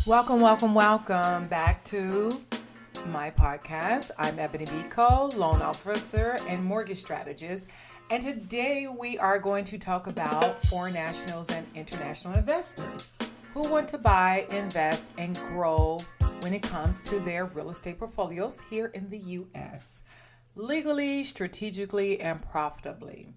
Welcome back to my podcast. I'm Ebony Biko, loan officer and mortgage strategist. And today we are going to talk about foreign nationals and international investors who want to buy, invest, and grow when it comes to their real estate portfolios here in the U.S. legally, strategically, and profitably,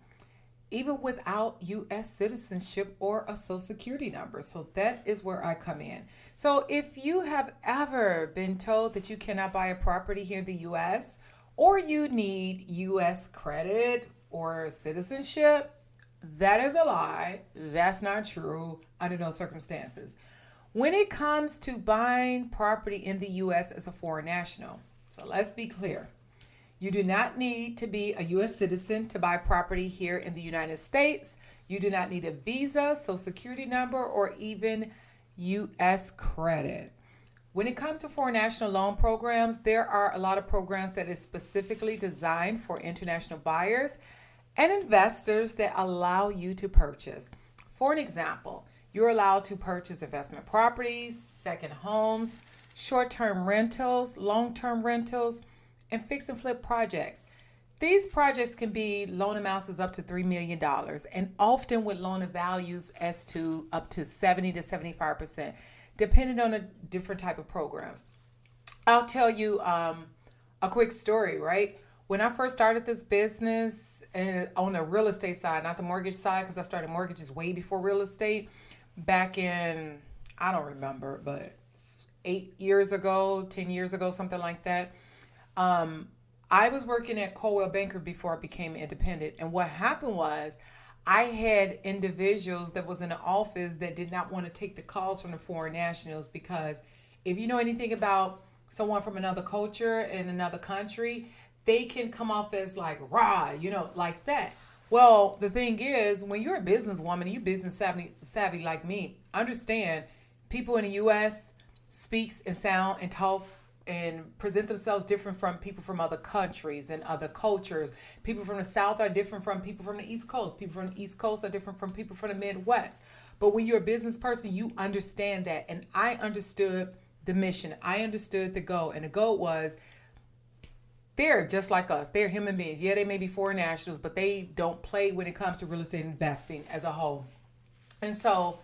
even without U.S. citizenship or a social security number. So that is where I come in. So if you have ever been told that you cannot buy a property here in the U.S. or you need U.S. credit or citizenship, that is a lie. That's not true under no circumstances. When it comes to buying property in the U.S. as a foreign national, so let's be clear. You do not need to be a U.S. citizen to buy property here in the United States. You do not need a visa, social security number, or even U.S. credit. When it comes to foreign national loan programs, there are a lot of programs that is specifically designed for international buyers and investors that allow you to purchase. For an example, you're allowed to purchase investment properties, second homes, short-term rentals, long-term rentals, and fix and flip projects. These projects can be loan amounts as up to $3 million and often with loan values as to up to 70 to 75%, depending on the different type of programs. I'll tell you a quick story, right? When I first started this business and on the real estate side, not the mortgage side, because I started mortgages way before real estate back in, I don't remember, but 8 years ago, 10 years ago, something like that. I was working at Coldwell Banker before I became independent. And what happened was I had individuals that was in the office that did not want to take the calls from the foreign nationals, because if you know anything about someone from another culture in another country, they can come off as like, rah, like that. Well, the thing is, when you're a businesswoman and you business savvy like me, understand people in the U.S. speaks and sound and talk and present themselves different from people from other countries and other cultures. People from the South are different from people from the East Coast. People from the East Coast are different from people from the Midwest. But when you're a business person, you understand that. And I understood the mission. I understood the goal. And the goal was they're just like us. They're human beings. Yeah, they may be foreign nationals, but they don't play when it comes to real estate investing as a whole. And so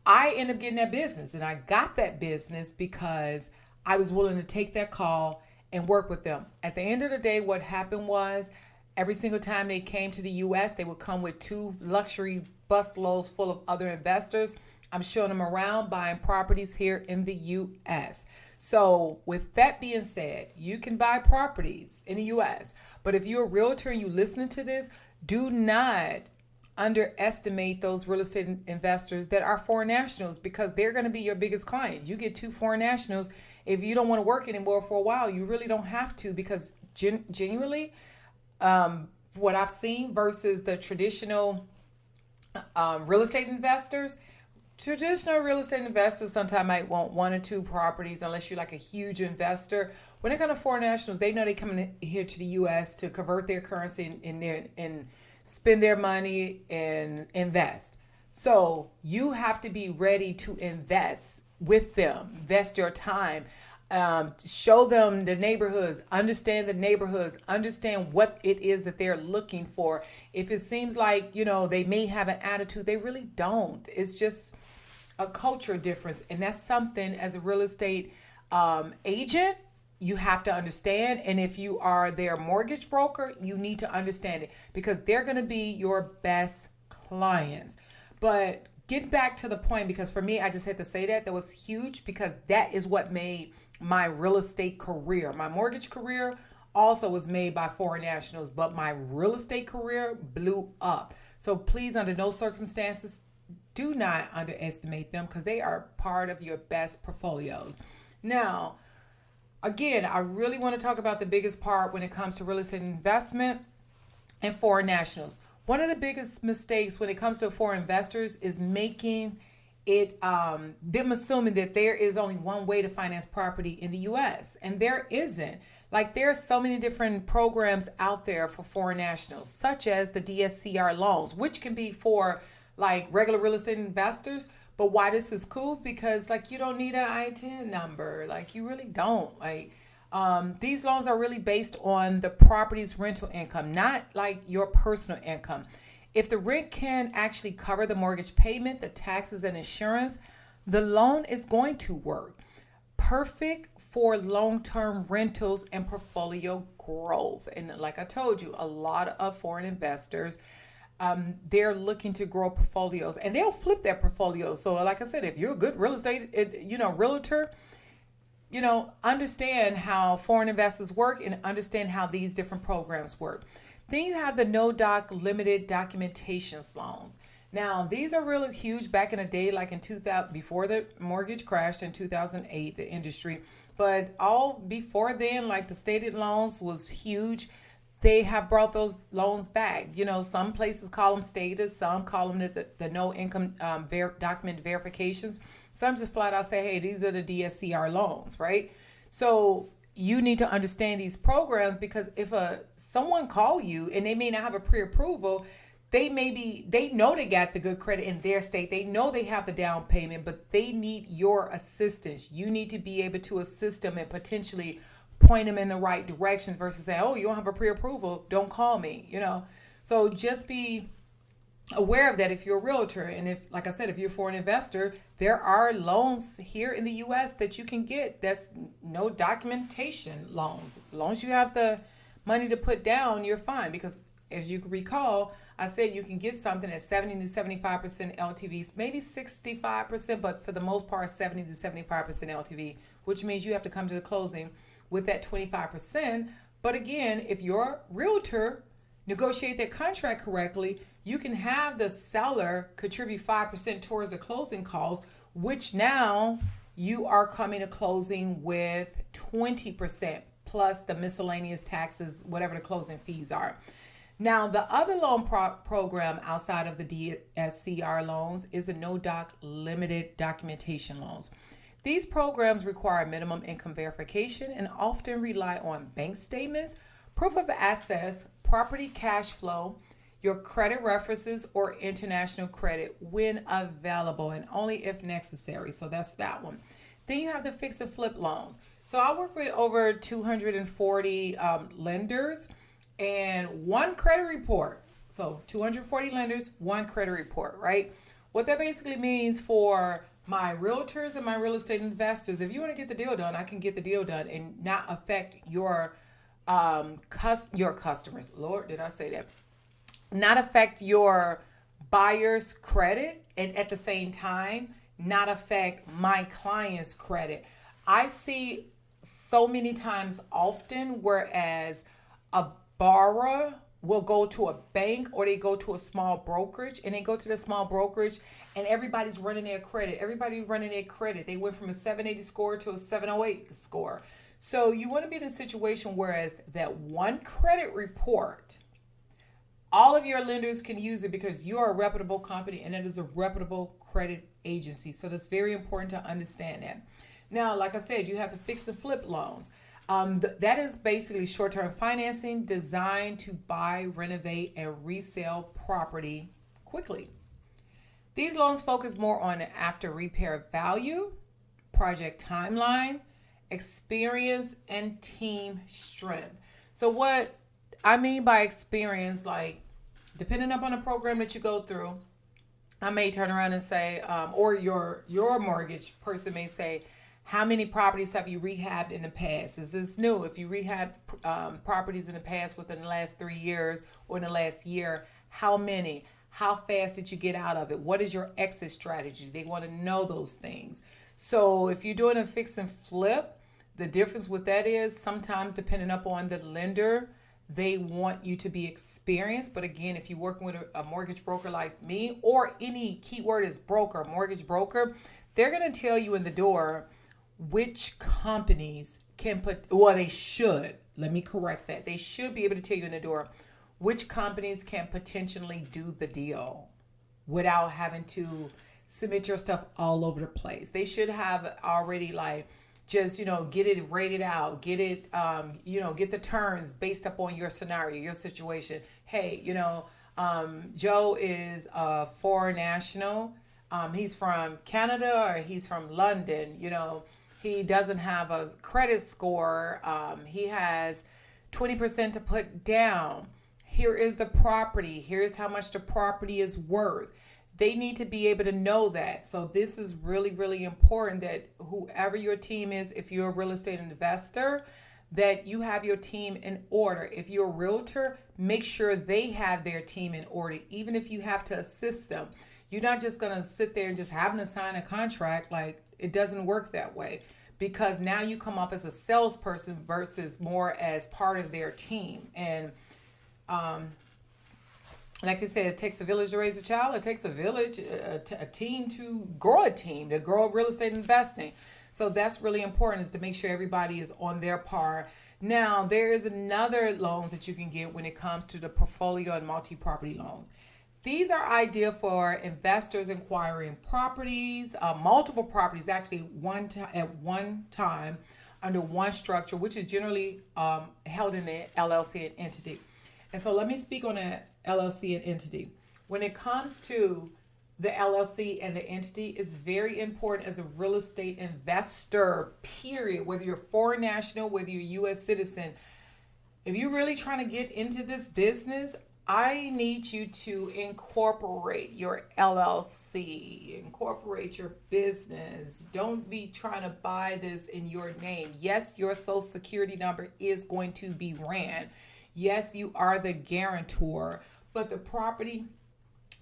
I ended up getting that business. And I got that business because I was willing to take that call and work with them. At the end of the day, what happened was every single time they came to the U.S., they would come with 2 luxury busloads full of other investors. I'm showing them around buying properties here in the U.S. So with that being said, you can buy properties in the U.S. But if you're a realtor and you're listening to this, do not underestimate those real estate investors that are foreign nationals, because they're going to be your biggest client. You get 2 foreign nationals. If you don't want to work anymore for a while, you really don't have to, because genuinely, what I've seen versus the traditional real estate investors, traditional real estate investors sometimes might want 1 or 2 properties unless you're like a huge investor. When it comes to foreign nationals, they know they coming here to the U.S. to convert their currency and spend their money and invest. So you have to be ready to invest with them, invest your time, show them the neighborhoods, understand what it is that they're looking for. If it seems like, they may have an attitude, they really don't. It's just a culture difference. And that's something as a real estate agent, you have to understand. And if you are their mortgage broker, you need to understand it, because they're going to be your best clients. But get back to the point, because for me, I just had to say that was huge, because that is what made my real estate career. My mortgage career also was made by foreign nationals, but my real estate career blew up. So please, under no circumstances, do not underestimate them, because they are part of your best portfolios. Now, again, I really want to talk about the biggest part when it comes to real estate investment and foreign nationals. One of the biggest mistakes when it comes to foreign investors is making it them assuming that there is only one way to finance property in the U.S. and there isn't. Like, there are so many different programs out there for foreign nationals, such as the DSCR loans, which can be for like regular real estate investors, But why this is cool? Because like you don't need an ITIN number. Like you really don't. Like these loans are really based on the property's rental income, not like your personal income. If the rent can actually cover the mortgage payment, the taxes, and insurance, the loan is going to work. Perfect for long-term rentals and portfolio growth. And like I told you, a lot of foreign investors, they're looking to grow portfolios and they'll flip their portfolios. So like I said, if you're a good real estate, realtor, understand how foreign investors work and understand how these different programs work. Then you have the no doc limited documentations loans. Now, these are really huge back in the day, like in 2000, before the mortgage crashed in 2008, the industry. But all before then, like the stated loans was huge. They have brought those loans back. Some places call them stated, some call them the no income document verifications. Some just flat out say, hey, these are the DSCR loans, right? So you need to understand these programs, because if someone call you and they may not have a pre-approval, they know they got the good credit in their state. They know they have the down payment, but they need your assistance. You need to be able to assist them and potentially point them in the right direction versus saying, oh, you don't have a pre-approval, don't call me, So just be aware of that if you're a realtor. And if, like I said, if you're a foreign investor, there are loans here in the U.S. that you can get. That's no documentation loans. As long as you have the money to put down, you're fine. Because as you can recall, I said you can get something at 70 to 75% LTVs, maybe 65%, but for the most part, 70 to 75% LTV, which means you have to come to the closing with that 25%. But again, if your realtor negotiate that contract correctly, you can have the seller contribute 5% towards the closing costs, which now you are coming to closing with 20% plus the miscellaneous taxes, whatever the closing fees are. Now, the other loan program outside of the DSCR loans is the no doc limited documentation loans. These programs require minimum income verification and often rely on bank statements, proof of assets, property cash flow, your credit references, or international credit when available and only if necessary. So that's that one. Then you have the fix and flip loans. So I work with over 240 lenders and one credit report. So 240 lenders, one credit report, right? What that basically means for my realtors and my real estate investors, if you want to get the deal done, I can get the deal done and not affect your customers. Lord, did I say that? Not affect your buyer's credit, and at the same time, not affect my client's credit. I see so many times often, whereas a borrower will go to a bank or they go to a small brokerage, and they go to the small brokerage and everybody's running their credit. They went from a 780 score to a 708 score. So you want to be in a situation whereas that one credit report, all of your lenders can use it because you are a reputable company and it is a reputable credit agency. So that's very important to understand that. Now, like I said, you have the fix and flip loans. That is basically short-term financing designed to buy, renovate, and resell property quickly. These loans focus more on after repair value, project timeline, experience, and team strength. So what I mean by experience, like depending upon the program that you go through, I may turn around and say, or your mortgage person may say, how many properties have you rehabbed in the past? Is this new? If you rehab properties in the past within the last 3 years or in the last year, how many? How fast did you get out of it? What is your exit strategy? They want to know those things. So if you're doing a fix and flip, the difference with that is sometimes depending upon the lender, they want you to be experienced. But again, if you're working with a mortgage broker like me, or any keyword is broker, mortgage broker, they're going to tell you in the door which companies can they should, let me correct that. They should be able to tell you in the door which companies can potentially do the deal without having to submit your stuff all over the place. They should have already just, get it rated out, get it, get the terms based upon your scenario, your situation. Hey, Joe is a foreign national. he's from Canada or he's from London, he doesn't have a credit score. He has 20% to put down. Here is the property. Here's how much the property is worth. They need to be able to know that. So this is really, really important that whoever your team is, if you're a real estate investor, that you have your team in order. If you're a realtor, make sure they have their team in order, even if you have to assist them. You're not just going to sit there and just having to sign a contract. Like, it doesn't work that way, because now you come off as a salesperson versus more as part of their team. And like I said, it takes a village to raise a child. It takes a village, a team to grow real estate investing. So that's really important, is to make sure everybody is on their par. Now, there is another loans that you can get when it comes to the portfolio and multi-property loans. These are ideal for investors acquiring properties, multiple properties, actually at one time under one structure, which is generally held in the LLC and entity. And so let me speak on the LLC and entity. When it comes to the LLC and the entity, is very important as a real estate investor, period. Whether you're foreign national, whether you're U.S. citizen, if you're really trying to get into this business, I need you to incorporate your LLC, incorporate your business. Don't be trying to buy this in your name. Yes, your social security number is going to be ran. Yes, you are the guarantor, but the property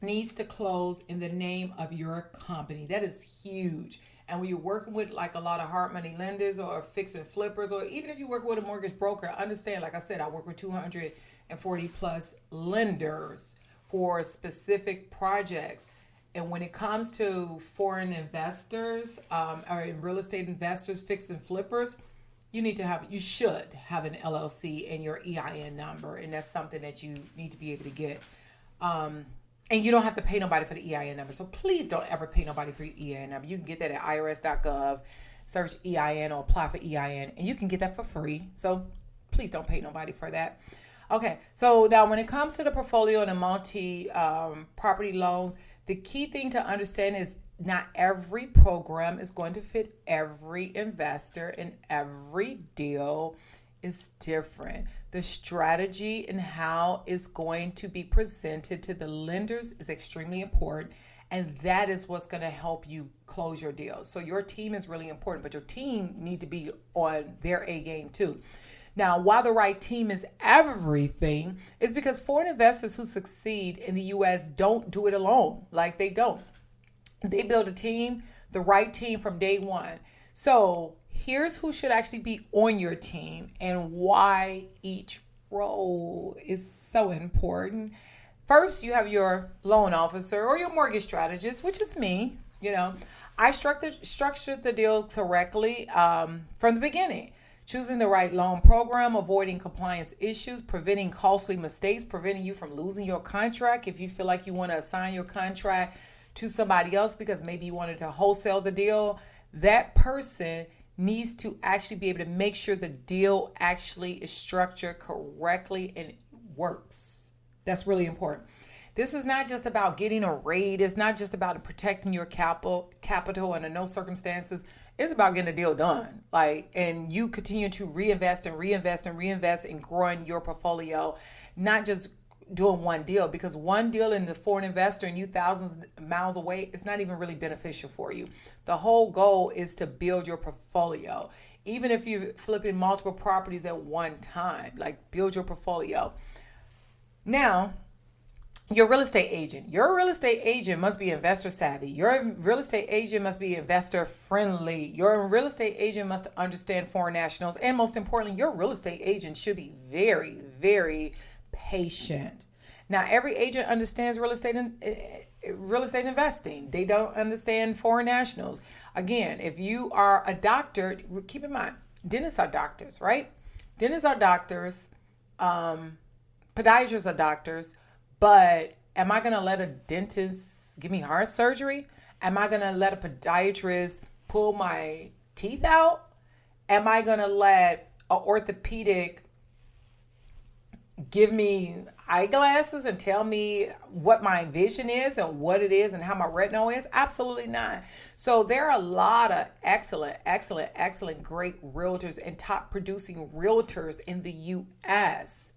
needs to close in the name of your company. That is huge. And when you're working with like a lot of hard money lenders or fix and flippers, or even if you work with a mortgage broker, understand, like I said, I work with 240 plus lenders for specific projects. And when it comes to foreign investors or real estate investors, fix and flippers, you should have an LLC and your EIN number. And that's something that you need to be able to get. And you don't have to pay nobody for the EIN number. So please don't ever pay nobody for your EIN number. You can get that at irs.gov, search EIN or apply for EIN, and you can get that for free. So please don't pay nobody for that. Okay, so now when it comes to the portfolio and the multi-property loans, the key thing to understand is not every program is going to fit every investor, and every deal is different. The strategy and how it's going to be presented to the lenders is extremely important, and that is what's going to help you close your deals. So your team is really important, but your team need to be on their A game too. Now, why the right team is everything is because foreign investors who succeed in the U.S. don't do it alone. Like, they don't. They build a team, the right team from day one. So here's who should actually be on your team and why each role is so important. First, you have your loan officer or your mortgage strategist, which is me. I structured the deal correctly from the beginning. Choosing the right loan program, avoiding compliance issues, preventing costly mistakes, preventing you from losing your contract. If you feel like you want to assign your contract to somebody else because maybe you wanted to wholesale the deal, that person needs to actually be able to make sure the deal actually is structured correctly and works. That's really important. This is not just about getting a rate. It's not just about protecting your capital under no circumstances. It's about getting the deal done. And you continue to reinvest in growing your portfolio, not just doing one deal, because one deal in the foreign investor and you thousands of miles away, it's not even really beneficial for you. The whole goal is to build your portfolio. Even if you're flipping multiple properties at one time, build your portfolio. Now, your real estate agent. Your real estate agent must be investor savvy. Your real estate agent must be investor friendly. Your real estate agent must understand foreign nationals. And most importantly, your real estate agent should be very, very patient. Now, every agent understands real estate investing. They don't understand foreign nationals. Again, if you are a doctor, keep in mind, dentists are doctors, right? Dentists are doctors. Podiatrists are doctors. But am I going to let a dentist give me heart surgery? Am I going to let a podiatrist pull my teeth out? Am I going to let an orthopedic give me, eyeglasses and tell me what my vision is and what it is and how my retinal is? Absolutely not. So there are a lot of excellent, great realtors and top producing realtors in the U.S.,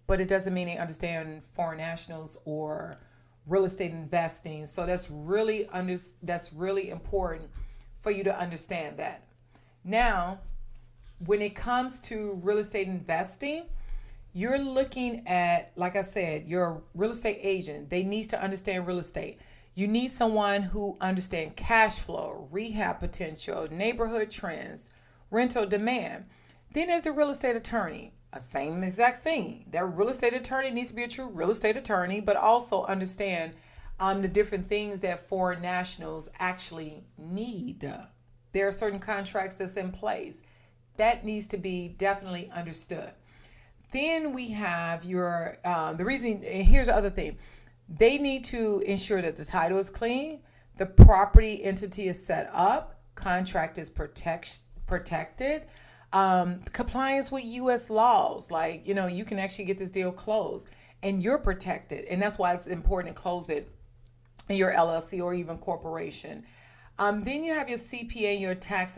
but it doesn't mean they understand foreign nationals or real estate investing. So that's really important for you to understand that. Now, when it comes to real estate investing, you're looking at, like I said, your real estate agent. They need to understand real estate. You need someone who understands cash flow, rehab potential, neighborhood trends, rental demand. Then there's the real estate attorney. Same exact thing. That real estate attorney needs to be a true real estate attorney, but also understand the different things that foreign nationals actually need. There are certain contracts that's in place. That needs to be definitely understood. Then we have your, the reason, here's the other thing. They need to ensure that the title is clean, the property entity is set up, contract is protected, compliance with U.S. laws. Like, you can actually get this deal closed and you're protected. And that's why it's important to close it in your LLC or even corporation. Then you have your CPA and your tax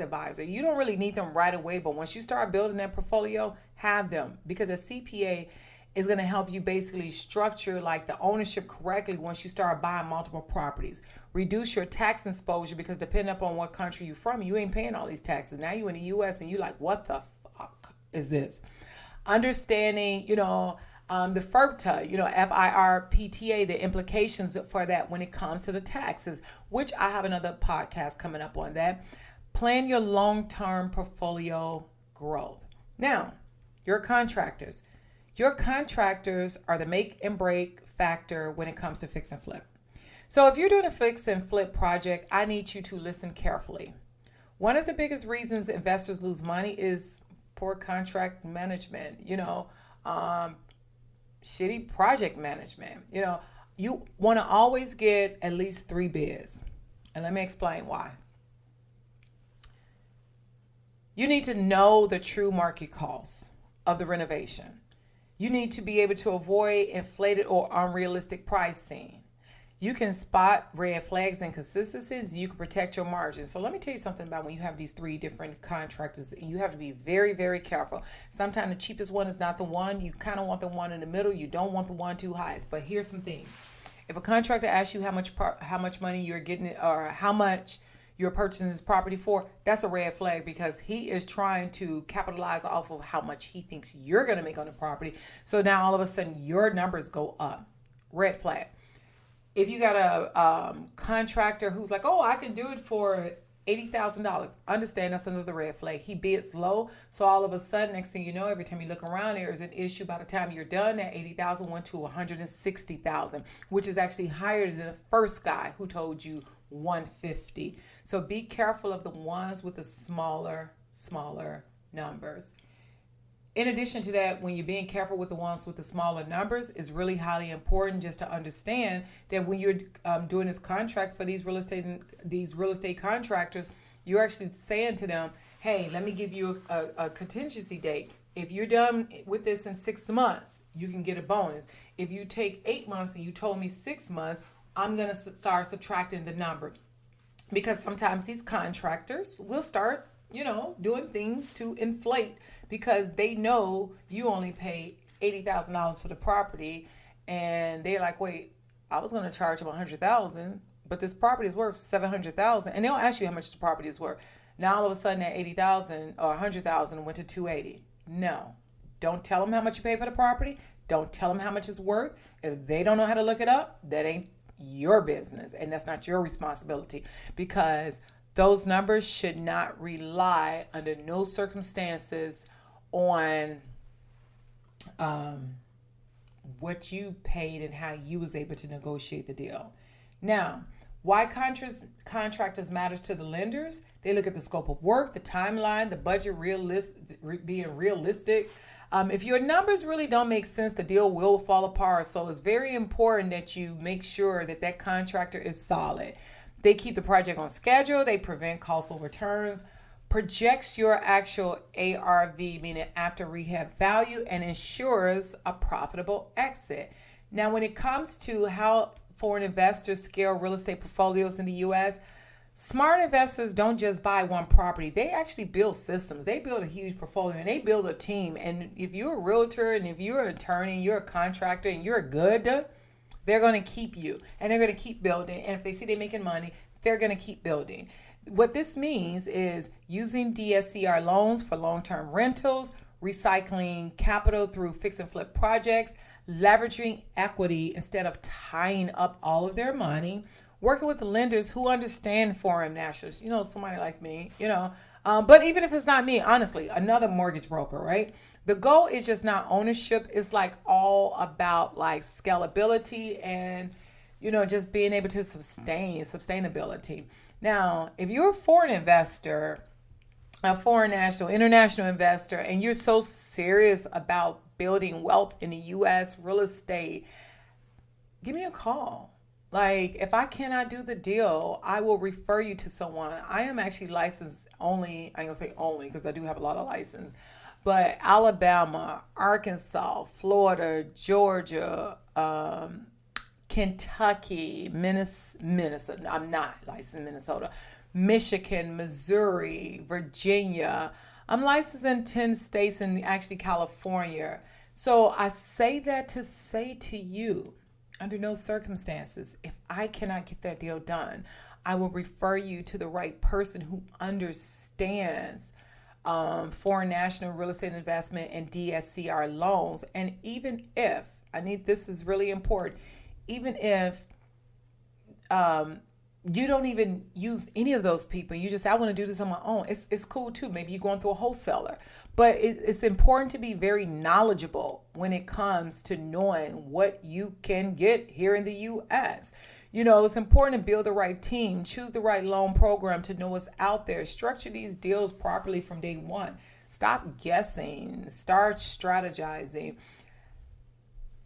advisor. You don't really need them right away, but once you start building that portfolio, have them, because a CPA is going to help you basically structure like the ownership correctly once you start buying multiple properties. Reduce your tax exposure, because depending upon what country you're from, you ain't paying all these taxes. Now you're in the U.S. and you're like, what the fuck is this? Understanding, the FIRPTA, FIRPTA, the implications for that when it comes to the taxes, which I have another podcast coming up on that. Plan your long-term portfolio growth. Now, your contractors. Your contractors are the make and break factor when it comes to fix and flip. So if you're doing a fix and flip project, I need you to listen carefully. One of the biggest reasons investors lose money is poor contract management, shitty project management. You want to always get at least 3 bids. And let me explain why. You need to know the true market cost of the renovation. You need to be able to avoid inflated or unrealistic pricing. You can spot red flags and inconsistencies. You can protect your margins. So let me tell you something about when you have these 3 different contractors. You have to be very, very careful. Sometimes the cheapest one is not the one. You kind of want the one in the middle. You don't want the one too high. But here's some things. If a contractor asks you how much money you're getting or how much you're purchasing this property for, that's a red flag, because he is trying to capitalize off of how much he thinks you're going to make on the property. So now all of a sudden your numbers go up. Red flag. If you got a contractor who's like, oh, I can do it for $80,000, understand that's another red flag. He bids low, so all of a sudden, next thing you know, every time you look around, there is an issue. By the time you're done, that $80,000 went to $160,000, which is actually higher than the first guy who told you $150,000. So be careful of the ones with the smaller numbers. In addition to that, when you're being careful with the ones with the smaller numbers, it's really highly important just to understand that when you're doing this contract for these real estate contractors, you're actually saying to them, hey, let me give you a contingency date. If you're done with this in 6 months, you can get a bonus. If you take 8 months and you told me 6 months, I'm going to start subtracting the number. Because sometimes these contractors will start, doing things to inflate, because they know you only pay $80,000 for the property, and they're like, wait, I was going to charge them $100,000, but this property is worth $700,000, and they'll ask you how much the property is worth. Now all of a sudden that $80,000 or $100,000 went to $280,000. No, don't tell them how much you pay for the property. Don't tell them how much it's worth. If they don't know how to look it up, that ain't your business, and that's not your responsibility, because those numbers should not rely under no circumstances on what you paid and how you was able to negotiate the deal. Now, why contractors matters to the lenders? They look at the scope of work, the timeline, the budget, being realistic. If your numbers really don't make sense, the deal will fall apart. So it's very important that you make sure that contractor is solid. They keep the project on schedule. They prevent cost overturns, projects your actual ARV, meaning after rehab value, and ensures a profitable exit. Now, when it comes to how foreign investors scale real estate portfolios in the U.S., smart investors don't just buy one property. They actually build systems. They build a huge portfolio and they build a team. And if you're a realtor and if you're an attorney, you're a contractor and you're good, they're going to keep you and they're going to keep building. And if they see they're making money, they're going to keep building. What this means is using DSCR loans for long-term rentals, recycling capital through fix and flip projects, leveraging equity instead of tying up all of their money, working with the lenders who understand foreign nationals, somebody like me, but even if it's not me, honestly, another mortgage broker, right? The goal is just not ownership. It's like all about like scalability and, just being able to sustainability. Now, if you're a foreign investor, a foreign national, international investor, and you're so serious about building wealth in the U.S. real estate, give me a call. Like, if I cannot do the deal, I will refer you to someone. I am actually licensed only, I ain't gonna say only because I do have a lot of license, but Alabama, Arkansas, Florida, Georgia, Kentucky, Minnesota. I'm not licensed in Minnesota. Michigan, Missouri, Virginia. I'm licensed in 10 states and actually California. So I say that to say to you, under no circumstances, if I cannot get that deal done, I will refer you to the right person who understands foreign national real estate investment and DSCR loans. And even if, this is really important, even if you don't even use any of those people, you just say, I want to do this on my own. It's cool too. Maybe you're going through a wholesaler. But it's important to be very knowledgeable when it comes to knowing what you can get here in the U.S. It's important to build the right team, choose the right loan program to know what's out there, structure these deals properly from day one. Stop guessing, start strategizing.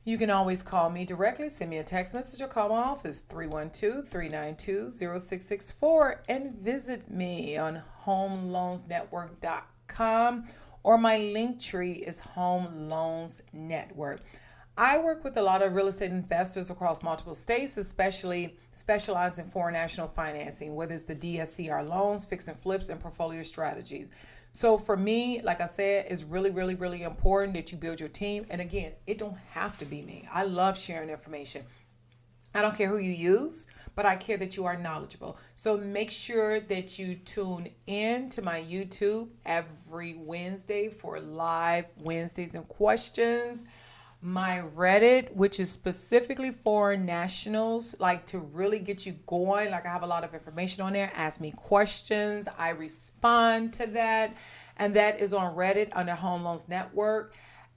You can always call me directly, send me a text message or call my office, 312-392-0664, and visit me on homeloansnetwork.com, or my link tree is Home Loans Network. I work with a lot of real estate investors across multiple states, especially specialized in foreign national financing, whether it's the DSCR loans, fix and flips, and portfolio strategies. So for me, like I said, it's really, really, really important that you build your team. And again, it don't have to be me. I love sharing information. I don't care who you use, but I care that you are knowledgeable. So make sure that you tune in to my YouTube every Wednesday for live Wednesdays and questions. My Reddit, which is specifically for nationals, like to really get you going. Like I have a lot of information on there. Ask me questions. I respond to that. And that is on Reddit under Home Loans Network.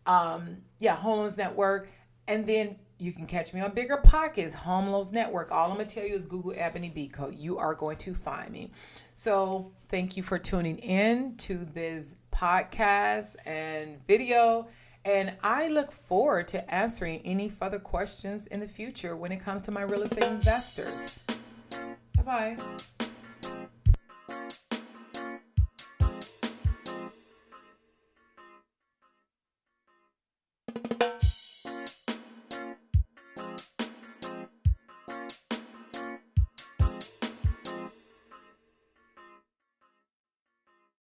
Home Loans Network. And then you can catch me on Bigger Pockets, Home Loans Network. All I'm going to tell you is Google Ebony Biko. You are going to find me. So thank you for tuning in to this podcast and video. And I look forward to answering any further questions in the future when it comes to my real estate investors. Bye-bye.